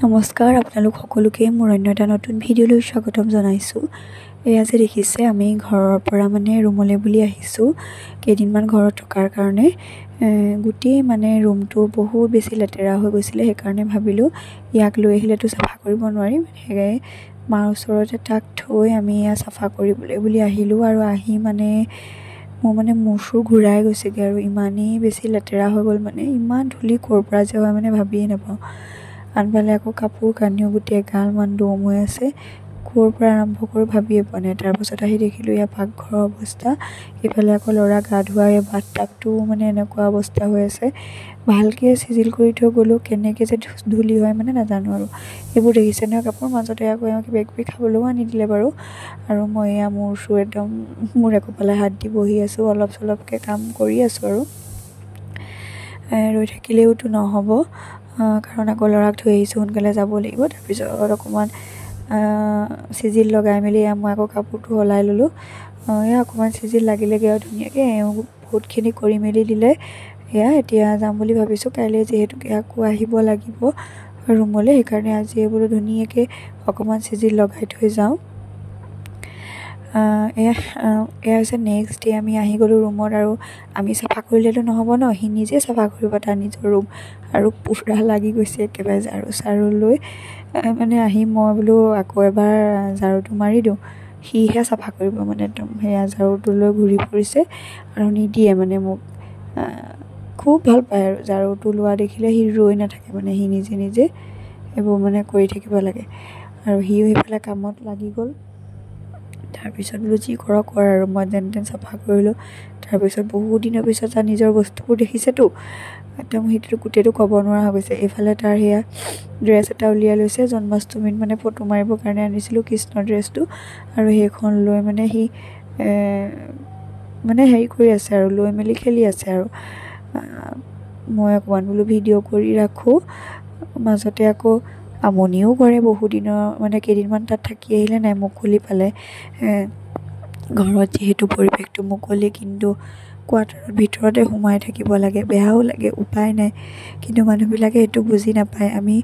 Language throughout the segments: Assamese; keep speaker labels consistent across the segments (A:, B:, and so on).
A: নমস্কাৰ আপোনালোক সকলোকে মোৰ অন্য এটা নতুন ভিডিঅ'লৈ স্বাগতম জনাইছোঁ। এয়া যে দেখিছে আমি ঘৰৰ পৰা ৰুমলৈ বুলি আহিছোঁ কেইদিনমান ঘৰত থকাৰ কাৰণে। গোটেই ৰুমটো বহুত বেছি লেতেৰা হৈ গৈছিলে, সেইকাৰণে ভাবিলোঁ ইয়াক লৈ আহিলেতো চাফা কৰিব নোৱাৰিম, সেয়ে মাৰ ওচৰতে তাক থৈ আমি এয়া চাফা কৰিবলৈ বুলি আহিলোঁ। আৰু আহি মোৰ মূৰ চুৰ ঘূৰাই গৈছেগৈ আৰু ইমানেই বেছি লেতেৰা হৈ গ'ল, ইমান ধূলি ক'ৰ পৰা যে হয় ভাবিয়ে নাপাওঁ। আনফালে আকৌ কাপোৰ কানিও গোটেই এগালমান দম হৈ আছে, ক'ৰ পৰা আৰম্ভ কৰোঁ ভাবিয়ে পোৱা নাই। তাৰপাছত আহি দেখিলোঁ এয়া পাকঘৰৰ অৱস্থা, এইফালে আকৌ ল'ৰা গা ধোৱা এই বাথটাবটো এনেকুৱা অৱস্থা হৈ আছে। ভালকৈ চিজিল কৰি থৈ গ'লোঁ, কেনেকৈ যে ধূলি হয় নাজানো। আৰু এইবোৰ দেখিছে নহয় কাপোৰ, মাজতে আকৌ কিবা কিবি খাবলৈও আনি দিলে বাৰু। আৰু মই এয়া মোৰ চুৰ একদম মূৰে কপালে হাত দি বহি আছোঁ, অলপ চলপকৈ কাম কৰি আছোঁ। আৰু ৰৈ থাকিলেওতো নহ'ব, কাৰণ আকৌ ল'ৰাক থৈ আহিছোঁ, সোনকালে যাব লাগিব। তাৰপিছত অকণমান চিজিল লগাই মেলি মই আকৌ কাপোৰটো সলাই ল'লোঁ। এয়া অকণমান চিজিল লাগিলেগৈ আৰু ধুনীয়াকৈ বহুতখিনি কৰি মেলি দিলে। এতিয়া যাম বুলি ভাবিছোঁ, কাইলৈ যিহেতুকে আকৌ আহিব লাগিব ৰুমলৈ, সেইকাৰণে আজি বোলো ধুনীয়াকৈ অকণমান চিজিল লগাই থৈ যাওঁ। এয়া হৈছে নেক্সট ডে আমি আহি গ'লোঁ ৰুমত। আৰু আমি চাফা কৰিলেতো নহ'ব ন, সি নিজে চাফা কৰিব তাৰ নিজৰ ৰুম। আৰু পুৰা লাগি গৈছে একেবাৰে ঝাৰু লৈ আহি মই বোলো আকৌ এবাৰ ঝাৰুটো মাৰি দিওঁ, সিহে চাফা কৰিব একদম সেয়া ঝাৰুটো লৈ ঘূৰি ফুৰিছে আৰু নিদিয়ে মোক। খুব ভাল পায় আৰু ঝাৰুটো লোৱা দেখিলে সি ৰৈ নাথাকে, সি নিজে নিজে এইবোৰ কৰি থাকিব লাগে। আৰু সিও সেইফালে কামত লাগি গ'ল। তাৰপিছত বোলো যি কৰ আৰু মই যেন তেন চাফা কৰিলোঁ। তাৰপিছত বহুত দিনৰ পিছত তাৰ নিজৰ বস্তুবোৰ দেখিছেতো, একদম সেইটো গোটেইটো ক'ব নোৱাৰা হৈ গৈছে। এইফালে তাৰ সেয়া ড্ৰেছ এটা উলিয়াই লৈছে, জন্মাষ্টমীত ফটো মাৰিবৰ কাৰণে আনিছিলোঁ কৃষ্ণৰ ড্ৰেছটো, আৰু সেইখন লৈ সি হেৰি কৰি আছে আৰু লৈ মেলি খেলি আছে। আৰু মই অকণমান বোলো ভিডিঅ' কৰি ৰাখোঁ। মাজতে আকৌ আমনিও কৰে বহুদিনৰ কেইদিনমান তাত থাকি আহিলে নাই, মুকলি পালে। ঘৰত যিহেতু পৰিৱেশটো মুকলি, কিন্তু কোৱাৰ্টাৰৰ ভিতৰতে সোমাই থাকিব লাগে, বেয়াও লাগে, উপায় নাই। কিন্তু মানুহবিলাকে সেইটো বুজি নাপায়। আমি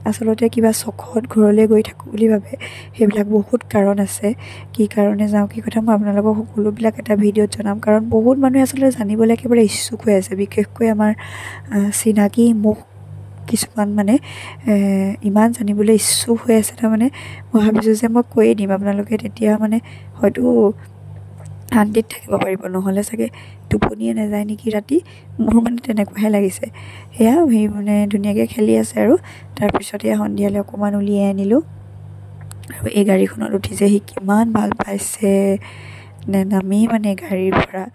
A: আচলতে কিবা চখত ঘৰলৈ গৈ থাকোঁ বুলি ভাবে, সেইবিলাক বহুত কাৰণ আছে। কি কাৰণে যাওঁ কি কথা মই আপোনালোকক সকলোবিলাক এটা ভিডিঅ'ত জনাম, কাৰণ বহুত মানুহে আচলতে জানিবলৈ একেবাৰে ইচ্ছুক হৈ আছে। বিশেষকৈ আমাৰ চিনাকি মুখ কিছুমান ইমান জানিবলৈ ইচ্ছুক হৈ আছে, মই ভাবিছোঁ যে মই কৈয়ে দিম, আপোনালোকে তেতিয়া হয়তো শান্তিত থাকিব পাৰিব, নহ'লে চাগে টোপনিয়ে নাযায় নেকি ৰাতি, মোৰ তেনেকুৱাহে লাগিছে। সেয়া সি ধুনীয়াকৈ খেলি আছে। আৰু তাৰপিছত সন্ধিয়ালৈ অকণমান উলিয়াই আনিলোঁ। আৰু এই গাড়ীখনত উঠিছে, সি কিমান ভাল পাইছে, নামেই গাড়ীৰ পৰা।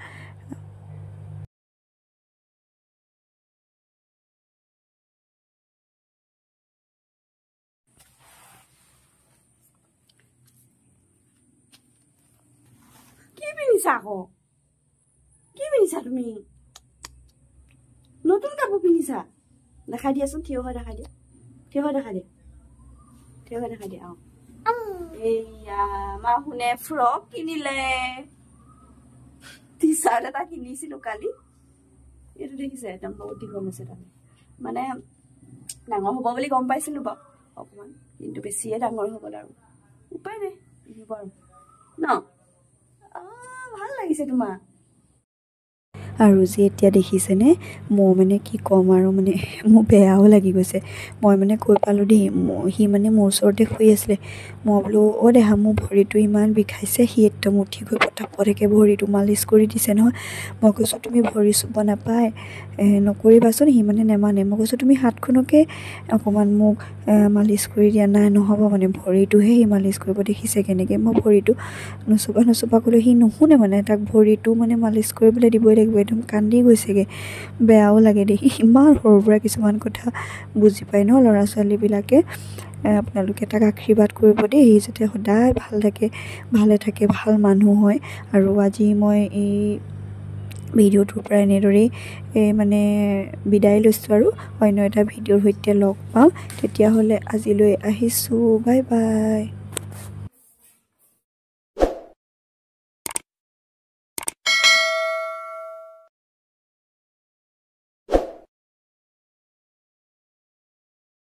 B: কি পিন্ধিছা আকৌ? কি পিন্ধিছা তুমি? নতুন কাপোৰ পিন্ধিছা? দেখাই দিয়াচোন, থিয় হৈ দেখাই দিয়া, থিয় হৈ দেখাই দিয়া, থিয় হৈ দেখাই দিয়া। এইয়া মা শুনে ফ্ৰক কিনিলে, টি চাৰ্ট এটা কিনিছিলো কালি। এইটো দেখিছে একদম বহুত দীঘল হৈছে, ডাঙৰ হ'ব বুলি গম পাইছিলো বাৰু অকণমান, কিন্তু বেছিয়ে ডাঙৰ হৈ গ'ল। আৰু উপায় নাই, পিন্ধিব আৰু ন। ভাল লাগিছে তোমাৰ।
A: আৰু যে এতিয়া দেখিছেনে, মোৰ কি ক'ম আৰু মোৰ বেয়াও লাগি গৈছে। মই কৈ পালোঁ দেই, সি মোৰ ওচৰতে শুই আছিলে। মই বোলো দেহা মোৰ ভৰিটো ইমান বিষাইছে। সি একদম উঠি গৈ পটাপটকৈ ভৰিটো মালিচ কৰি দিছে নহয়। মই কৈছোঁ তুমি ভৰি চুব নাপায়, নকৰিবাচোন। সি নেমানে। মই কৈছোঁ তুমি হাতখনকে অকণমান মোক মালিচ কৰি দিয়া। নাই নহ'ব, ভৰিটোহে সি মালিচ কৰিব। দেখিছে কেনেকৈ মই ভৰিটো নুচুবা ক'লোঁ, সি নুশুনে। তাক ভৰিটো মালিচ কৰিবলৈ দিবই লাগিব। একদম কান্দি গৈছেগৈ, বেয়াও লাগে দেখি। ইমান সৰুৰ পৰা কিছুমান কথা বুজি পায় ন ল'ৰা ছোৱালীবিলাকে। আপোনালোকে তাক আশীৰ্বাদ কৰিব দেই, সি যাতে সদায় ভালে থাকে, ভাল মানুহ হয়। আৰু আজি মই এই ভিডিঅ'টোৰ পৰা এনেদৰেই বিদায় লৈছোঁ। আৰু অন্য এটা ভিডিঅ'ৰ সৈতে লগ পাম, তেতিয়াহ'লে আজিলৈ আহিছোঁ, বাই বাই।